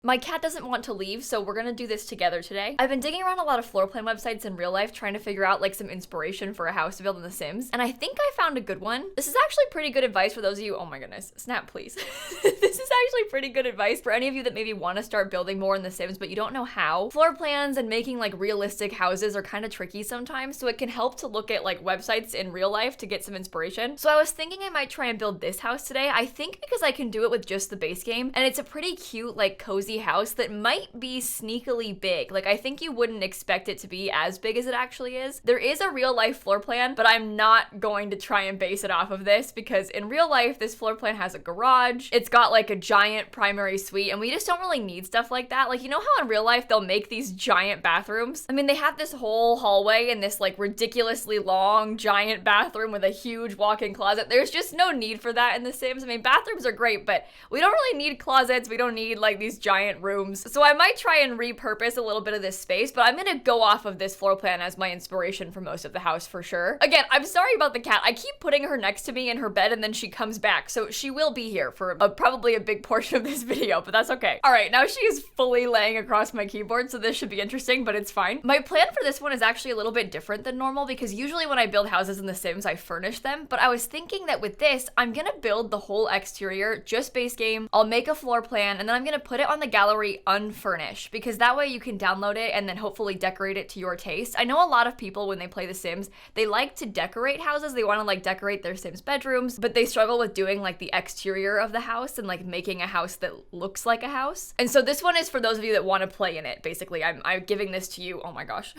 My cat doesn't want to leave, so we're gonna do this together today. I've been digging around a lot of floor plan websites in real life trying to figure out like some inspiration for a house to build in The Sims, and I think I found a good one. This is actually pretty good advice for those of you, oh my goodness, snap please. This is actually pretty good advice for any of you that maybe want to start building more in The Sims, but you don't know how. Floor plans and making like realistic houses are kind of tricky sometimes, so it can help to look at like websites in real life to get some inspiration. So I was thinking I might try and build this house today. I think because I can do it with just the base game, and it's a pretty cute, like cozy house that might be sneakily big. Like I think you wouldn't expect it to be as big as it actually is. There is a real life floor plan, but I'm not going to try and base it off of this because in real life, this floor plan has a garage. It's got like a giant primary suite, and we just don't really need stuff like that. Like, you know how in real life they'll make these giant bathrooms? I mean, they have this whole hallway and this like ridiculously long giant bathroom with a huge walk-in closet. There's just no need for that in The Sims. I mean, bathrooms are great, but we don't really need closets. We don't need like these giant rooms. So I might try and repurpose a little bit of this space, but I'm gonna go off of this floor plan as my inspiration for most of the house for sure. Again, I'm sorry about the cat. I keep putting her next to me in her bed and then she comes back. So she will be here for probably a big portion of this video, but that's okay. All right, now she is fully laying across my keyboard, so this should be interesting, but it's fine. My plan for this one is actually a little bit different than normal because usually when I build houses in The Sims, I furnish them, but I was thinking that with this, I'm gonna build the whole exterior, just base game. I'll make a floor plan and then I'm gonna put it on the gallery unfurnished because that way you can download it and then hopefully decorate it to your taste. I know a lot of people when they play The Sims, they like to decorate houses. They want to like decorate their Sims bedrooms, but they struggle with doing like the exterior of the house and like making a house that looks like a house. And so this one is for those of you that want to play in it. Basically, I'm giving this to you. Oh my gosh.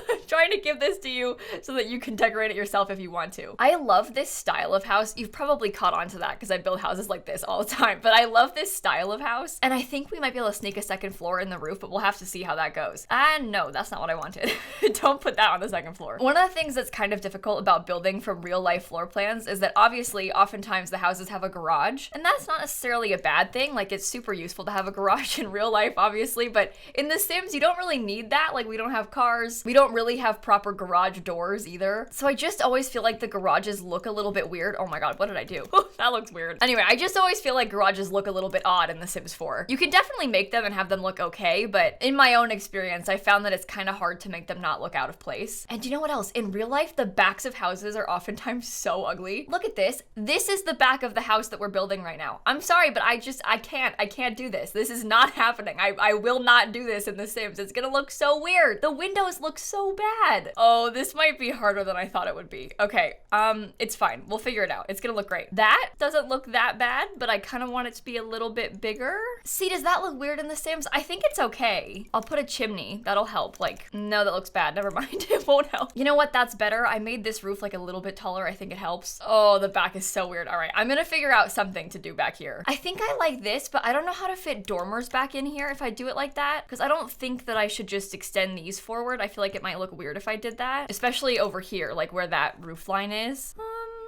I'm trying to give this to you so that you can decorate it yourself if you want to. I love this style of house. You've probably caught on to that because I build houses like this all the time, but I love this style of house. And I think we might be able to sneak a second floor in the roof, but we'll have to see how that goes. And no, that's not what I wanted. Don't put that on the second floor. One of the things that's kind of difficult about building from real life floor plans is that obviously oftentimes the houses have a garage, and that's not necessarily a bad thing. Like it's super useful to have a garage in real life, obviously, but in The Sims, you don't really need that. Like we don't have cars. We don't really have proper garage doors either. So I just always feel like the garages look a little bit weird. Oh my God, what did I do? That looks weird. Anyway, I just always feel like garages look a little bit odd in The Sims 4. You can definitely make them and have them look okay, but in my own experience, I found that it's kind of hard to make them not look out of place. And do you know what else? In real life, the backs of houses are oftentimes so ugly. Look at this. This is the back of the house that we're building right now. I'm sorry, but I can't do this. This is not happening. I will not do this in The Sims. It's gonna look so weird. The windows look so bad. Oh, this might be harder than I thought it would be. Okay, it's fine. We'll figure it out. It's gonna look great. That doesn't look that bad, but I kind of want it to be a little bit bigger. See, does that look weird in The Sims? I think it's okay. I'll put a chimney. That'll help. Like, no, that looks bad. Never mind. It won't help. You know what? That's better. I made this roof like a little bit taller. I think it helps. Oh, the back is so weird. All right, I'm gonna figure out something to do back here. I think I like this, but I don't know how to fit dormers back in here if I do it like that, because I don't think that I should just extend these forward. I feel like it might look weird if I did that, especially over here, like where that roof line is.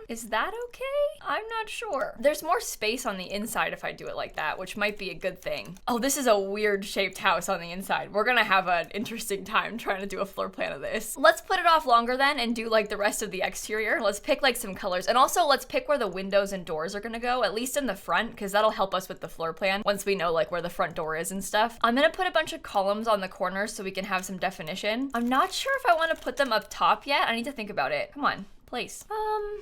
Is that okay? I'm not sure. There's more space on the inside if I do it like that, which might be a good thing. Oh, this is a weird shaped house on the inside. We're gonna have an interesting time trying to do a floor plan of this. Let's put it off longer then and do like the rest of the exterior. Let's pick like some colors. And also let's pick where the windows and doors are gonna go, at least in the front, because that'll help us with the floor plan once we know like where the front door is and stuff. I'm gonna put a bunch of columns on the corners so we can have some definition. I'm not sure if I want to put them up top yet. I need to think about it. Come on. Place.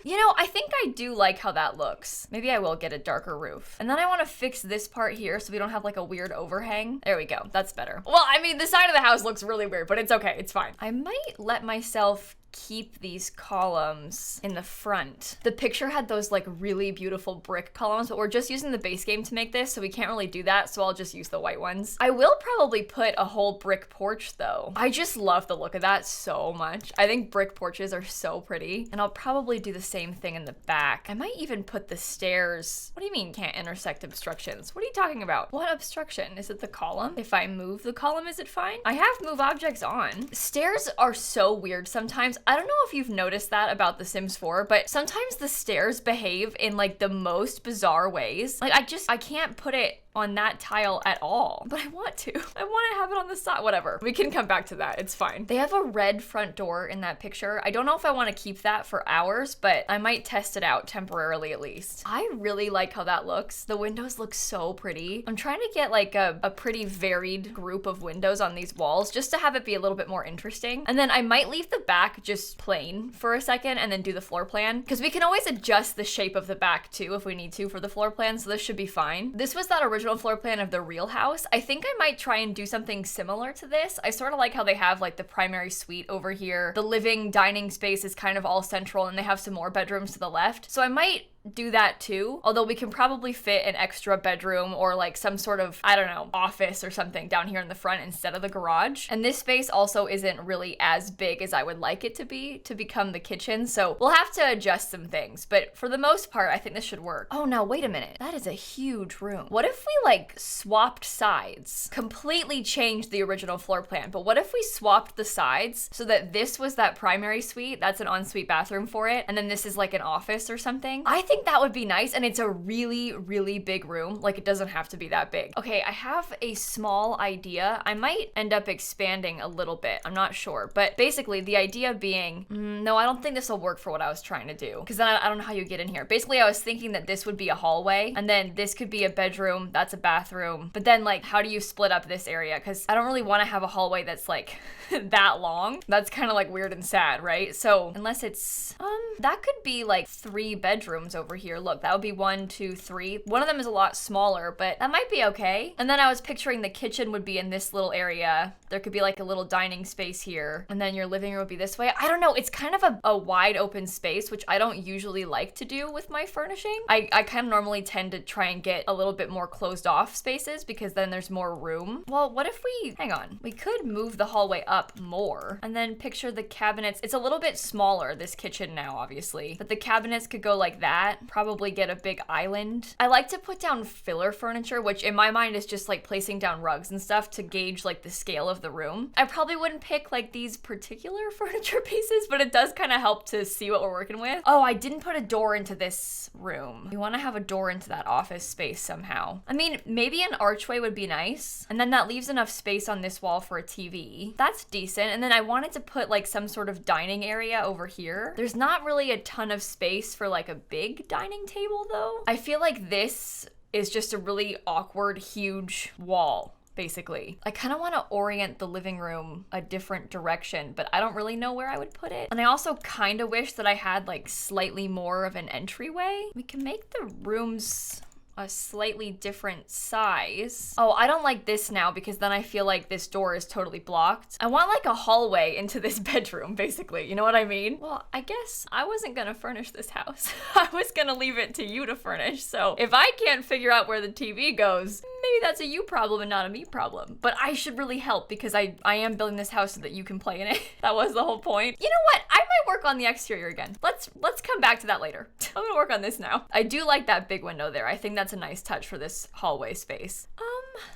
You know, I think I do like how that looks. Maybe I will get a darker roof. And then I want to fix this part here so we don't have like a weird overhang. There we go. That's better. Well, I mean, the side of the house looks really weird, but it's okay. It's fine. I might let myself keep these columns in the front. The picture had those like really beautiful brick columns, but we're just using the base game to make this, so we can't really do that, so I'll just use the white ones. I will probably put a whole brick porch though. I just love the look of that so much. I think brick porches are so pretty, and I'll probably do the same thing in the back. I might even put the stairs. What do you mean can't intersect obstructions? What are you talking about? What obstruction? Is it the column? If I move the column, is it fine? I have move objects on. Stairs are so weird sometimes. I don't know if you've noticed that about The Sims 4, but sometimes the stairs behave in like the most bizarre ways. Like I can't put it on that tile at all, but I want to. I want to have it on the side. Whatever. We can come back to that. It's fine. They have a red front door in that picture. I don't know if I want to keep that for hours, but I might test it out temporarily at least. I really like how that looks. The windows look so pretty. I'm trying to get like a pretty varied group of windows on these walls just to have it be a little bit more interesting. And then I might leave the back just plain for a second and then do the floor plan, because we can always adjust the shape of the back too if we need to for the floor plan, so this should be fine. This was that original floor plan of the real house. I think I might try and do something similar to this. I sort of like how they have like the primary suite over here. The living dining space is kind of all central and they have some more bedrooms to the left. So I might do that too, although we can probably fit an extra bedroom or like some sort of, I don't know, office or something down here in the front instead of the garage. And this space also isn't really as big as I would like it to be to become the kitchen, so we'll have to adjust some things, but for the most part I think this should work. Oh, now wait a minute, that is a huge room. What if we like swapped sides? Completely changed the original floor plan, but what if we swapped the sides so that this was that primary suite, that's an ensuite bathroom for it, and then this is like an office or something? I think that would be nice, and it's a really, really big room. Like, it doesn't have to be that big. Okay, I have a small idea. I might end up expanding a little bit. I'm not sure, but basically the idea being, no, I don't think this will work for what I was trying to do, because then I don't know how you get in here. Basically, I was thinking that this would be a hallway, and then this could be a bedroom, that's a bathroom, but then like, how do you split up this area? Because I don't really want to have a hallway that's like that long. That's kind of like weird and sad, right? So unless it's, that could be like 3 bedrooms over here. Look, that would be 1, 2, 3. One of them is a lot smaller, but that might be okay. And then I was picturing the kitchen would be in this little area. There could be like a little dining space here, and then your living room would be this way. I don't know, it's kind of a wide open space, which I don't usually like to do with my furnishing. I kind of normally tend to try and get a little bit more closed off spaces because then there's more room. Well, what if we, hang on, we could move the hallway up more and then picture the cabinets. It's a little bit smaller, this kitchen now, obviously, but the cabinets could go like that, probably get a big island. I like to put down filler furniture, which in my mind is just like placing down rugs and stuff to gauge like the scale of the room. I probably wouldn't pick like these particular furniture pieces, but it does kind of help to see what we're working with. Oh, I didn't put a door into this room. We want to have a door into that office space somehow. I mean, maybe an archway would be nice, and then that leaves enough space on this wall for a TV. That's decent. And then I wanted to put like some sort of dining area over here. There's not really a ton of space for like a big dining table though. I feel like this is just a really awkward, huge wall. Basically, I kind of want to orient the living room a different direction, but I don't really know where I would put it. And I also kind of wish that I had like slightly more of an entryway. We can make the rooms a slightly different size. Oh, I don't like this now because then I feel like this door is totally blocked. I want like a hallway into this bedroom, basically. You know what I mean? Well, I guess I wasn't gonna furnish this house. I was gonna leave it to you to furnish. So if I can't figure out where the TV goes, maybe that's a you problem and not a me problem. But I should really help because I am building this house so that you can play in it. That was the whole point. You know what? I might work on the exterior again. Let's come back to that later. I'm gonna work on this now. I do like that big window there. I think that's a nice touch for this hallway space.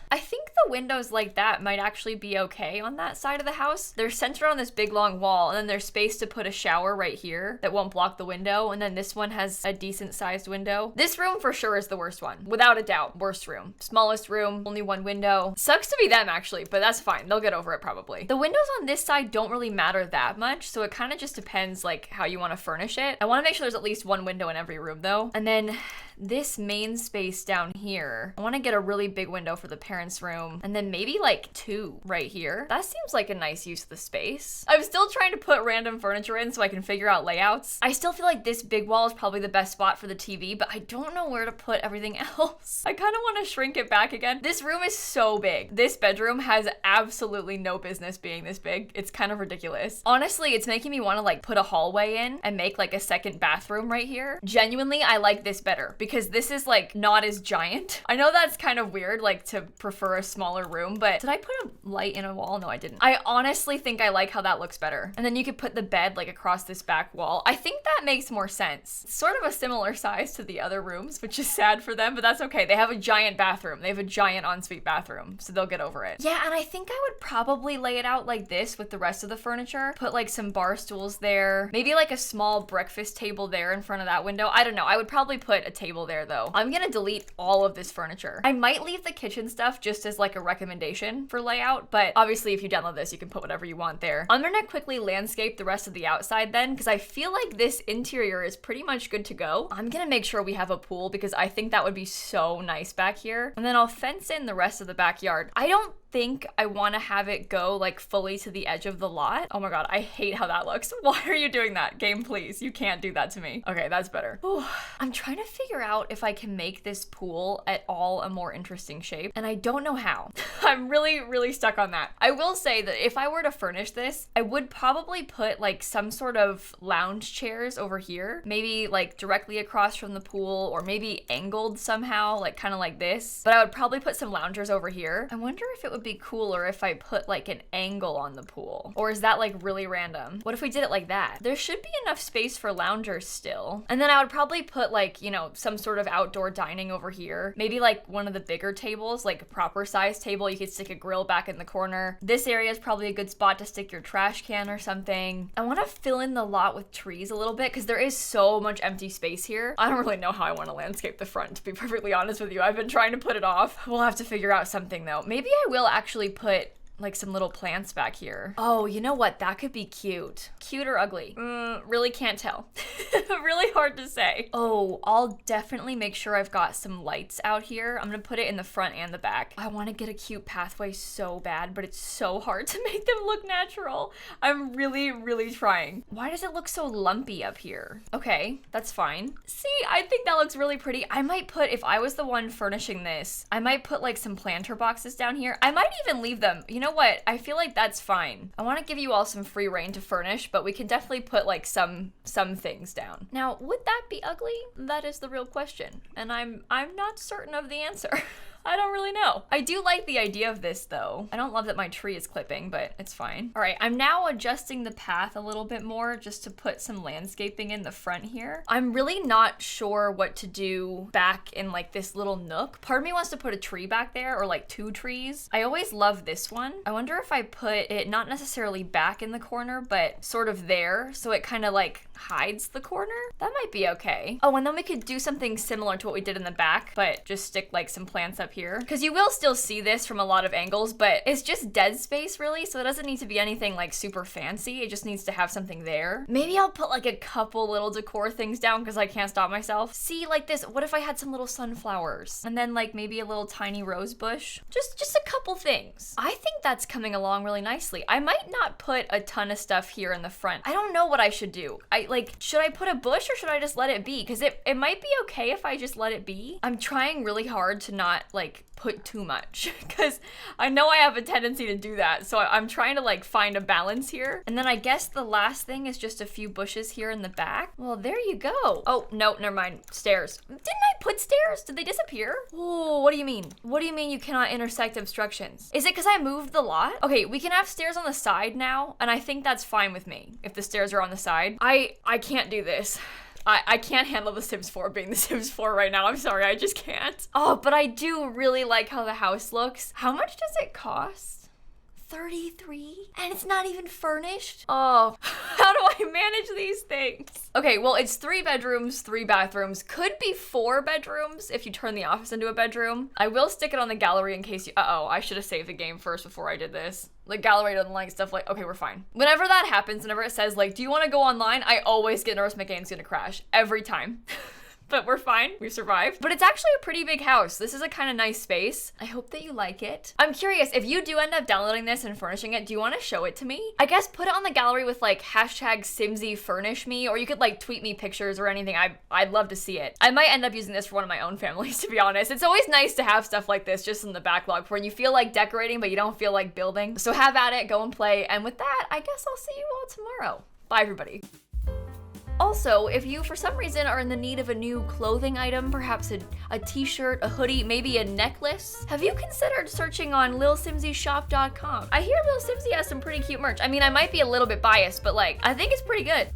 I think the windows like that might actually be okay on that side of the house. They're centered on this big long wall, and then there's space to put a shower right here that won't block the window, and then this one has a decent sized window. This room for sure is the worst one, without a doubt. Worst room. Smallest room, only one window. Sucks to be them actually, but that's fine. They'll get over it probably. The windows on this side don't really matter that much, so it kind of just depends like how you want to furnish it. I want to make sure there's at least one window in every room though. And then this main space down here, I want to get a really big window for the parents' room, and then maybe like 2 right here. That seems like a nice use of the space. I'm still trying to put random furniture in so I can figure out layouts. I still feel like this big wall is probably the best spot for the TV, but I don't know where to put everything else. I kind of want to shrink it back again. This room is so big. This bedroom has absolutely no business being this big. It's kind of ridiculous. Honestly, it's making me want to like put a hallway in and make like a second bathroom right here. Genuinely, I like this better because this is like not as giant. I know that's kind of weird, like to prefer a smaller room, but did I put a light in a wall? No, I didn't. I honestly think I like how that looks better. And then you could put the bed like across this back wall. I think that makes more sense. It's sort of a similar size to the other rooms, which is sad for them, but that's okay. They have a giant bathroom. They have a giant ensuite bathroom, so they'll get over it. Yeah, and I think I would probably lay it out like this with the rest of the furniture. Put like some bar stools there, maybe like a small breakfast table there in front of that window. I don't know. I would probably put a table table there though. I'm gonna delete all of this furniture. I might leave the kitchen stuff just as like a recommendation for layout, but obviously if you download this, you can put whatever you want there. I'm gonna quickly landscape the rest of the outside then, because I feel like this interior is pretty much good to go. I'm gonna make sure we have a pool because I think that would be so nice back here. And then I'll fence in the rest of the backyard. I don't think I want to have it go like fully to the edge of the lot. Oh my god, I hate how that looks. Why are you doing that? Game, please. You can't do that to me. Okay, that's better. Whew. I'm trying to figure out if I can make this pool at all a more interesting shape, and I don't know how. I'm really stuck on that. I will say that if I were to furnish this, I would probably put like some sort of lounge chairs over here, maybe like directly across from the pool, or maybe angled somehow, like kind of like this. But I would probably put some loungers over here. I wonder if it would be cooler if I put like an angle on the pool, or is that like really random? What if we did it like that? There should be enough space for loungers still. And then I would probably put like, you know, some sort of outdoor dining over here. Maybe like one of the bigger tables, like a proper size table. You could stick a grill back in the corner. This area is probably a good spot to stick your trash can or something. I want to fill in the lot with trees a little bit because there is so much empty space here. I don't really know how I want to landscape the front, to be perfectly honest with you. I've been trying to put it off. We'll have to figure out something though. Maybe I will actually put like some little plants back here. Oh, you know what? That could be cute. Cute or ugly? Really can't tell. Really hard to say. Oh, I'll definitely make sure I've got some lights out here. I'm gonna put it in the front and the back. I want to get a cute pathway so bad, but it's so hard to make them look natural. I'm really trying. Why does it look so lumpy up here? Okay, that's fine. See, I think that looks really pretty. I might put, if I was the one furnishing this, I might put like some planter boxes down here. I might even leave them. You know what? I feel like that's fine. I want to give you all some free reign to furnish, but we can definitely put like some things down. Now, would that be ugly? That is the real question, and I'm not certain of the answer. I don't really know. I do like the idea of this though. I don't love that my tree is clipping, but it's fine. All right, I'm now adjusting the path a little bit more just to put some landscaping in the front here. I'm really not sure what to do back in like this little nook. Part of me wants to put a tree back there, or like 2 trees. I always love this one. I wonder if I put it not necessarily back in the corner, but sort of there, so it kind of like hides the corner. That might be okay. Oh, and then we could do something similar to what we did in the back, but just stick like some plants up here, because you will still see this from a lot of angles, but it's just dead space really, so it doesn't need to be anything like super fancy. It just needs to have something there. Maybe I'll put like a couple little decor things down because I can't stop myself. See, like this, what if I had some little sunflowers and then like maybe a little tiny rose bush? Just a couple things. I think that's coming along really nicely. I might not put a ton of stuff here in the front. I don't know what I should do. Should I put a bush or should I just let it be? Because it might be okay if I just let it be. I'm trying really hard to not like put too much because I know I have a tendency to do that. So I'm trying to like find a balance here. And then I guess the last thing is just a few bushes here in the back. Well, there you go. Oh, no, never mind. Stairs. Didn't I put stairs? Did they disappear? Oh, what do you mean? What do you mean you cannot intersect obstructions? Is it because I moved the lot? Okay, we can have stairs on the side now, and I think that's fine with me if the stairs are on the side. I can't do this. I can't handle The Sims 4 being The Sims 4 right now. I'm sorry, I just can't. Oh, but I do really like how the house looks. How much does it cost? 33? And it's not even furnished? Oh, how do I manage these things? Okay, well, it's 3 bedrooms, 3 bathrooms. Could be 4 bedrooms if you turn the office into a bedroom. I will stick it on the gallery in case you... Uh-oh, I should have saved the game first before I did this. The gallery doesn't like stuff like... Okay, we're fine. Whenever that happens, whenever it says, like, do you want to go online? I always get nervous my game's gonna crash. Every time. But we're fine. We survived. But it's actually a pretty big house. This is a kind of nice space. I hope that you like it. I'm curious, if you do end up downloading this and furnishing it, do you want to show it to me? I guess put it on the gallery with like #SimsieFurnishMe, or you could like tweet me pictures or anything. I'd love to see it. I might end up using this for one of my own families, to be honest. It's always nice to have stuff like this just in the backlog for when you feel like decorating but you don't feel like building. So have at it, go and play. And with that, I guess I'll see you all tomorrow. Bye, everybody. Also, if you for some reason are in the need of a new clothing item, perhaps a t-shirt, a hoodie, maybe a necklace, have you considered searching on lilsimsieshop.com? I hear Lil Simsie has some pretty cute merch. I mean, I might be a little bit biased, but like, I think it's pretty good.